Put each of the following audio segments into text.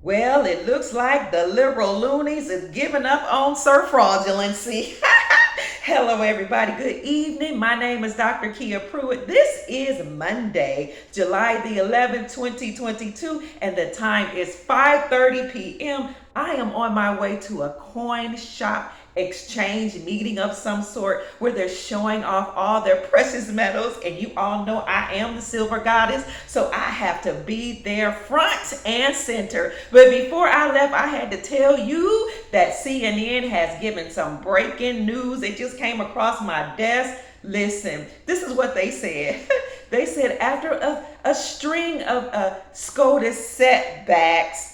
Well, it looks like the liberal loonies is giving up on Sir Fraudulency. Hello, everybody. Good evening. My name is Dr. Kia Pruitt. This is Monday, July the 11th, 2022, and the time is 5:30 p.m. I am on my way to a coin shop exchange meeting of some sort where they're showing off all their precious metals, and you all know I am the silver goddess, so I have to be there front and center. But before I left, I had to tell you that CNN has given some breaking news. It just came across my desk. Listen, this is what they said. They said after a string of SCOTUS setbacks,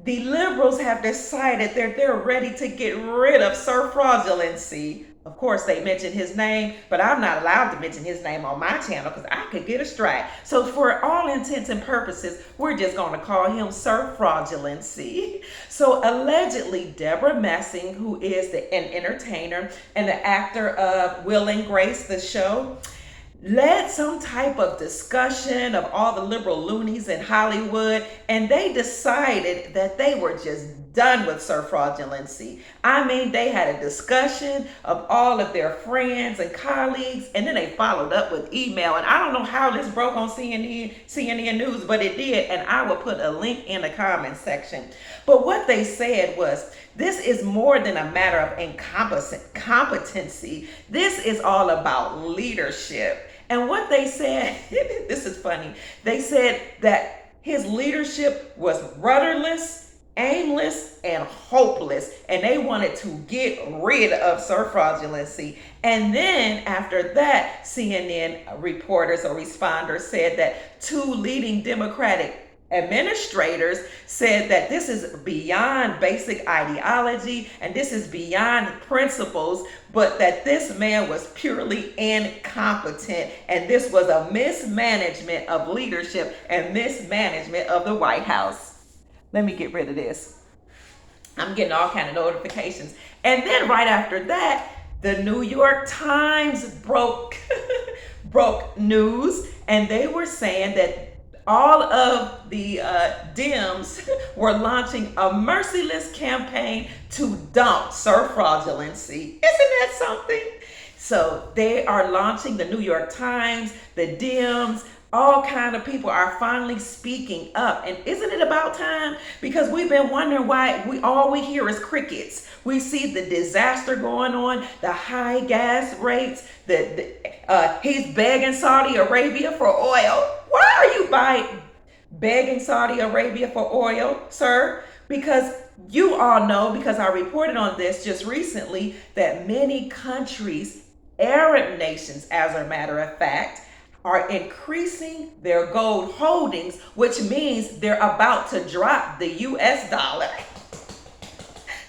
the liberals have decided that they're ready to get rid of Sir Fraudulency. Of course, they mentioned his name, but I'm not allowed to mention his name on my channel because I could get a strike. So for all intents and purposes, we're just going to call him Sir Fraudulency. So allegedly, Deborah Messing, who is an entertainer and the actor of Will and Grace, the show, led some type of discussion of all the liberal loonies in Hollywood, and they decided that they were just done with Sir Fraudulency. I mean, they had a discussion of all of their friends and colleagues, and then they followed up with email. And I don't know how this broke on CNN News, but it did, and I will put a link in the comment section. But what they said was, this is more than a matter of incompetency. This is all about leadership. And what they said, this is funny, they said that his leadership was rudderless, aimless, and hopeless, and they wanted to get rid of Sir Fraudulency. And then after that, CNN reporters or responders said that two leading Democratic administrators said that this is beyond basic ideology and this is beyond principles, but that this man was purely incompetent, and this was a mismanagement of leadership and mismanagement of the White House. Let me get rid of this. I'm getting all kind of notifications. And then right after that, the New York Times broke news, and they were saying that all of the Dems were launching a merciless campaign to dump Sir Fraudulency. Isn't that something? So they are launching, the New York Times, the Dems, all kind of people are finally speaking up. And isn't it about time? Because we've been wondering why all we hear is crickets. We see the disaster going on, the high gas rates, he's begging Saudi Arabia for oil. Why are you begging Saudi Arabia for oil, sir? Because you all know, because I reported on this just recently, that many countries, Arab nations as a matter of fact, are increasing their gold holdings, which means they're about to drop the US dollar.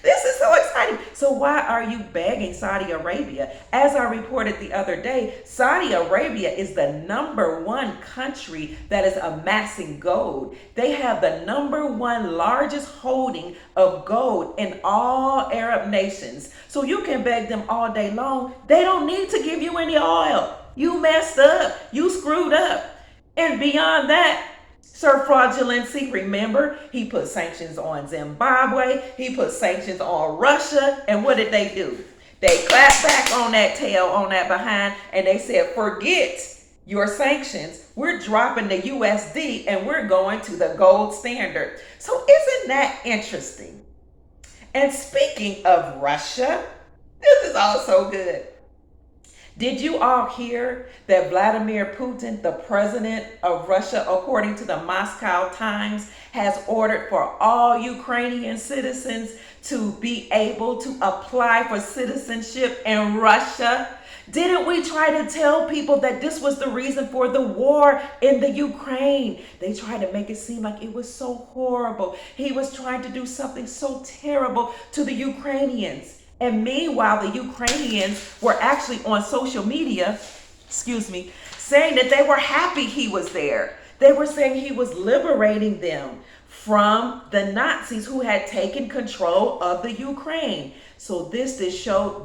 This is so exciting. So why are you begging Saudi Arabia? As I reported the other day, Saudi Arabia is the number one country that is amassing gold. They have the number one largest holding of gold in all Arab nations. So you can beg them all day long. They don't need to give you any oil. You messed up. You screwed up. And beyond that, Sir Fraudulency, remember, he put sanctions on Zimbabwe, he put sanctions on Russia, and what did they do? They clapped back on that tail, on that behind, and they said, forget your sanctions. We're dropping the USD and we're going to the gold standard. So isn't that interesting? And speaking of Russia, this is also good. Did you all hear that Vladimir Putin, the president of Russia, according to the Moscow Times, has ordered for all Ukrainian citizens to be able to apply for citizenship in Russia? Didn't we try to tell people that this was the reason for the war in the Ukraine? They tried to make it seem like it was so horrible. He was trying to do something so terrible to the Ukrainians. And meanwhile, the Ukrainians were actually on social media, saying that they were happy he was there. They were saying he was liberating them from the Nazis who had taken control of the Ukraine. So this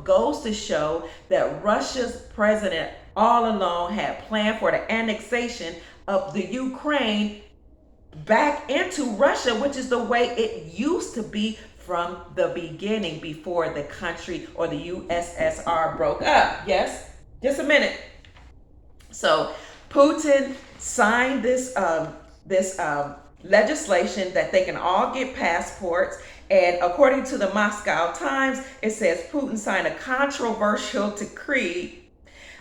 goes to show that Russia's president all along had planned for the annexation of the Ukraine back into Russia, which is the way it used to be from the beginning before the country or the USSR broke up. Yes? Just a minute. So Putin signed this legislation that they can all get passports. And according to the Moscow Times, it says Putin signed a controversial decree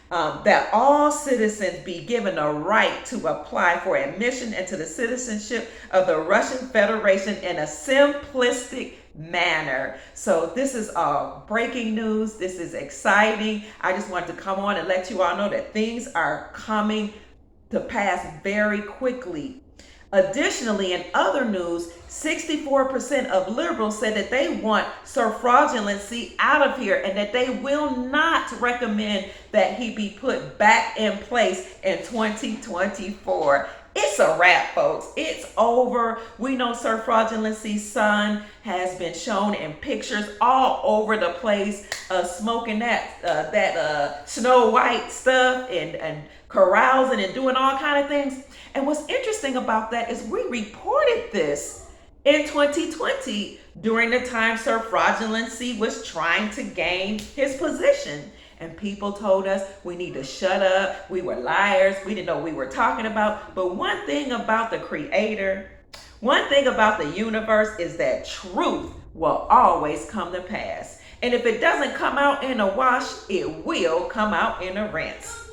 that all citizens be given a right to apply for admission into the citizenship of the Russian Federation in a simplistic manner. So this is breaking news. This is exciting. I just wanted to come on and let you all know that things are coming to pass very quickly. Additionally, in other news, 64% of liberals said that they want Sir Fraudulency out of here and that they will not recommend that he be put back in place in 2024. It's a wrap, folks. It's over. We know Sir Fraudulency's son has been shown in pictures all over the place, smoking that Snow White stuff and carousing and doing all kind of things. And what's interesting about that is we reported this in 2020 during the time Sir Fraudulency was trying to gain his position. And people told us we need to shut up. We were liars. We didn't know what we were talking about. But one thing about the Creator, one thing about the universe is that truth will always come to pass. And if it doesn't come out in a wash, it will come out in a rinse.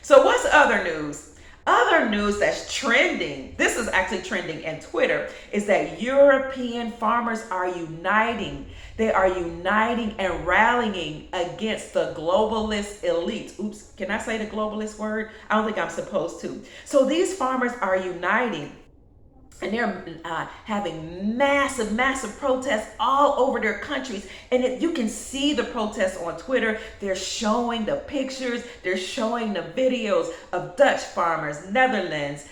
So what's other news? Other news that's trending, this is actually trending in Twitter, is that European farmers are uniting. They are uniting and rallying against the globalist elites. Oops, can I say the globalist word? I don't think I'm supposed to. So these farmers are uniting. And they're having massive protests all over their countries. And you can see the protests on Twitter. They're showing the pictures. They're showing the videos of Dutch farmers, Netherlands,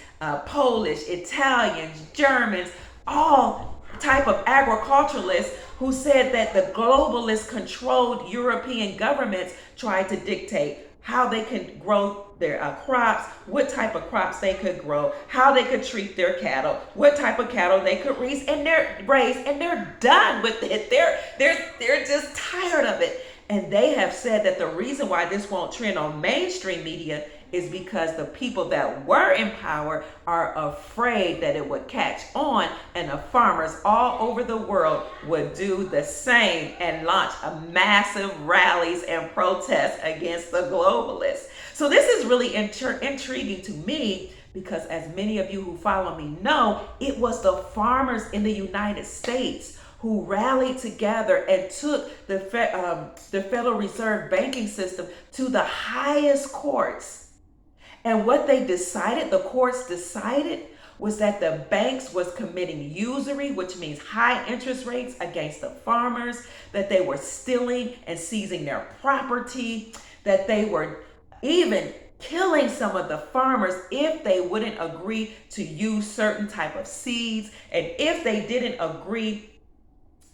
Polish, Italians, Germans, all type of agriculturalists who said that the globalist controlled European governments tried to dictate how they can grow their crops, what type of crops they could grow, how they could treat their cattle, what type of cattle they could raise, and they're done with it. They're just tired of it. And they have said that the reason why this won't trend on mainstream media is because the people that were in power are afraid that it would catch on, and the farmers all over the world would do the same and launch a massive rallies and protests against the globalists. So this is really intriguing to me because, as many of you who follow me know, it was the farmers in the United States who rallied together and took the Federal Reserve banking system to the highest courts. And what they decided, the courts decided, was that the banks was committing usury, which means high interest rates against the farmers, that they were stealing and seizing their property, that they were even killing some of the farmers if they wouldn't agree to use certain type of seeds, and if they didn't agree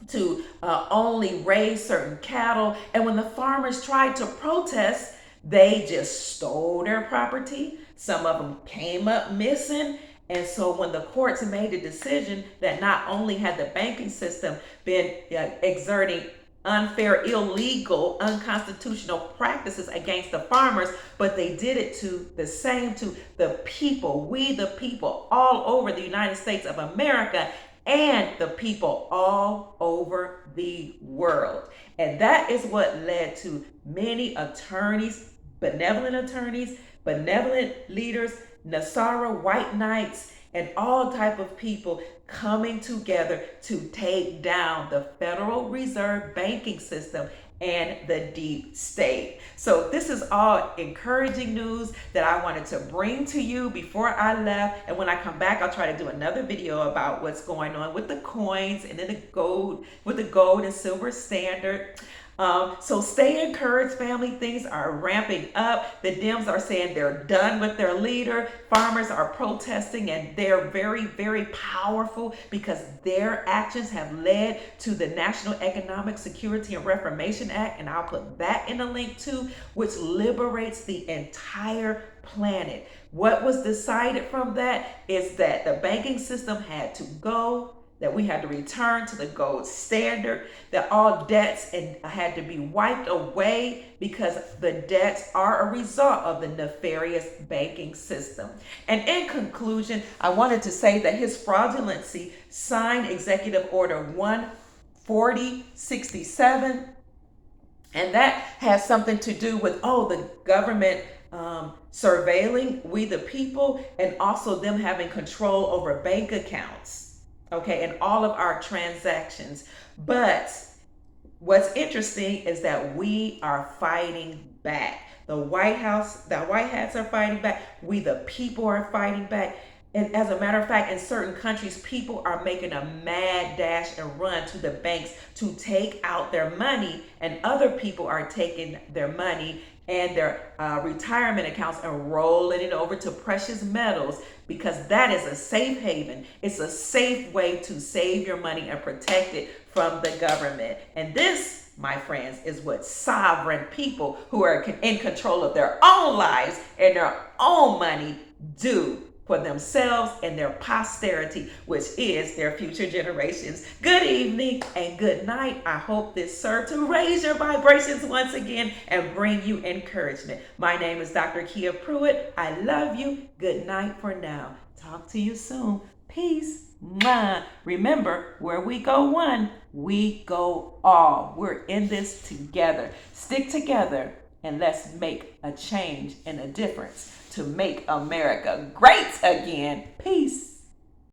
to only raise certain cattle. And when the farmers tried to protest, they just stole their property. Some of them came up missing. And so when the courts made the decision that not only had the banking system been exerting unfair, illegal, unconstitutional practices against the farmers, but they did it to the people, we the people all over the United States of America and the people all over the world. And that is what led to many attorneys, benevolent leaders, Nasara white knights, and all type of people coming together to take down the Federal Reserve banking system and the deep state. So this is all encouraging news that I wanted to bring to you before I left. And when I come back, I'll try to do another video about what's going on with the coins and then the gold, with the gold and silver standard. So stay encouraged, family. Things are ramping up. The Dems are saying they're done with their leader. Farmers are protesting, and they're very, very powerful because their actions have led to the National Economic Security and Reformation Liberation Act, and I'll put that in the link too, which liberates the entire planet. What was decided from that is that the banking system had to go, that we had to return to the gold standard, that all debts had to be wiped away because the debts are a result of the nefarious banking system. And in conclusion, I wanted to say that His Fraudulency signed Executive Order 14067, and that has something to do with, the government surveilling we the people, and also them having control over bank accounts, okay, and all of our transactions. But what's interesting is that we are fighting back. The White Hats are fighting back. We the people are fighting back. And as a matter of fact, in certain countries, people are making a mad dash and run to the banks to take out their money, and other people are taking their money and their retirement accounts and rolling it over to precious metals, because that is a safe haven. It's a safe way to save your money and protect it from the government. And this, my friends, is what sovereign people who are in control of their own lives and their own money do for themselves and their posterity, which is their future generations. Good evening and good night. I hope this served to raise your vibrations once again and bring you encouragement. My name is Dr. Kia Pruitt. I love you. Good night for now. Talk to you soon. Peace. Mwah. Remember, where we go one, we go all. We're in this together. Stick together and let's make a change and a difference to make America great again. Peace.